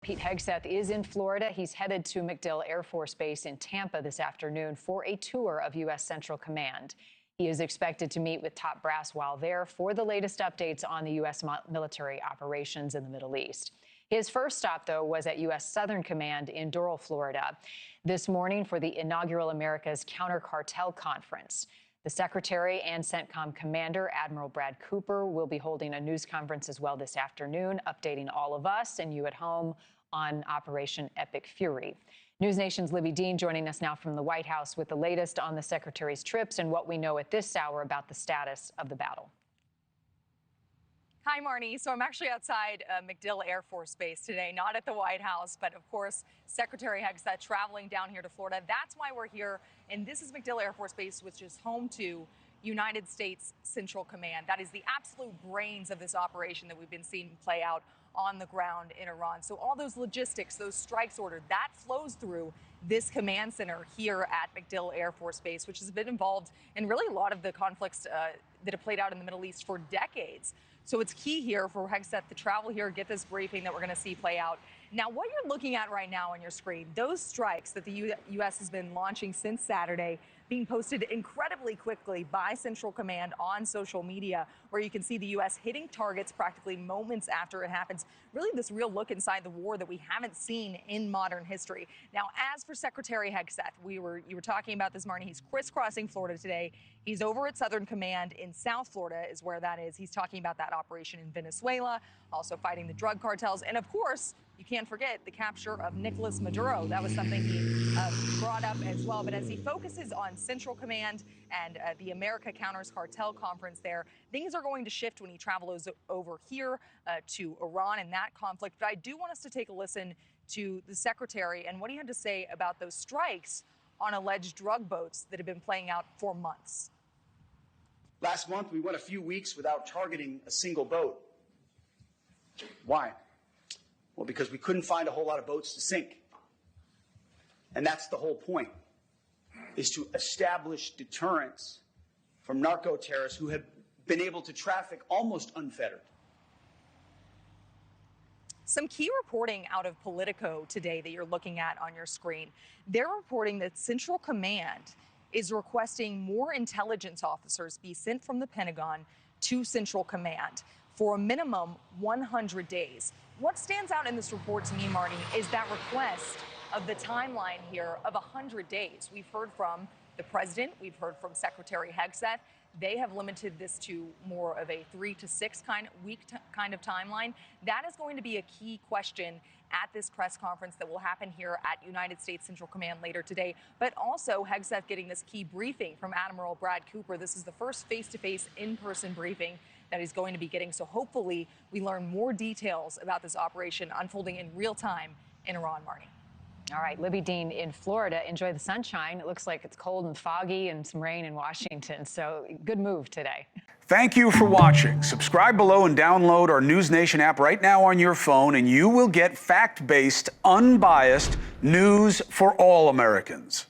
Pete Hegseth is in Florida. He's headed to MacDill Air Force Base in Tampa this afternoon for a tour of U.S. Central Command. He is expected to meet with top brass while there for the latest updates on the U.S. military operations in the Middle East. His first stop, though, was at U.S. Southern Command in Doral, Florida, this morning for the inaugural America's Counter-cartel Conference. The Secretary and CENTCOM Commander, Admiral Brad Cooper, will be holding a news conference as well this afternoon, updating all of us and you at home on Operation Epic Fury. NewsNation's Libbey Dean joining us now from the White House with the latest on the Secretary's trips and what we know at this hour about the status of the battle. Hi, Marni. So I'm actually outside MacDill Air Force Base today, not at the White House, but of course, Secretary Hegseth traveling down here to Florida. That's why we're here. And this is MacDill Air Force Base, which is home to United States Central Command. That is the absolute brains of this operation that we've been seeing play out on the ground in Iran. So all those logistics, those strikes ordered, that flows through this command center here at MacDill Air Force Base, which has been involved in really a lot of the conflicts that have played out in the Middle East for decades. So it's key here for Hegseth to travel here, get this briefing that we're going to see play out. Now, what you're looking at right now on your screen, those strikes that the U.S. has been launching since Saturday, being posted incredibly quickly by Central Command on social media, where you can see the U.S. hitting targets practically moments after it happens. Really this real look inside the war that we haven't seen in modern history. Now, as for Secretary Hegseth, you were talking about this, Marni. He's crisscrossing Florida today. He's over at Southern Command in South Florida is where that is. He's talking about that operation in Venezuela, also fighting the drug cartels. And of course, you can't forget the capture of Nicolas Maduro. That was something he brought up as well. But as he focuses on Central Command and the America Counter-cartel Conference there, things are going to shift when he travels over here to Iran and that conflict. But I do want us to take a listen to the Secretary and what he had to say about those strikes on alleged drug boats that have been playing out for months. Last month, we went a few weeks without targeting a single boat. Why? Well, because we couldn't find a whole lot of boats to sink. And that's the whole point, is to establish deterrence from narco-terrorists who have been able to traffic almost unfettered. Some key reporting out of Politico today that you're looking at on your screen. They're reporting that Central Command is requesting more intelligence officers be sent from the Pentagon to Central Command for a minimum 100 days. What stands out in this report to me, Marni, is that request of the timeline here of 100 days. We've heard from the president, we've heard from Secretary Hegseth. They have limited this to more of a 3 to 6 week kind of timeline. That is going to be a key question at this press conference that will happen here at United States Central Command later today. But also Hegseth getting this key briefing from Admiral Brad Cooper. This is the first face-to-face in-person briefing that he's going to be getting. So hopefully we learn more details about this operation unfolding in real time in Iran, Marni. All right, Libbey Dean in Florida. Enjoy the sunshine. It looks like it's cold and foggy and some rain in Washington. So good move today. Thank you for watching. Subscribe below and download our NewsNation app right now on your phone, and you will get fact-based, unbiased news for all Americans.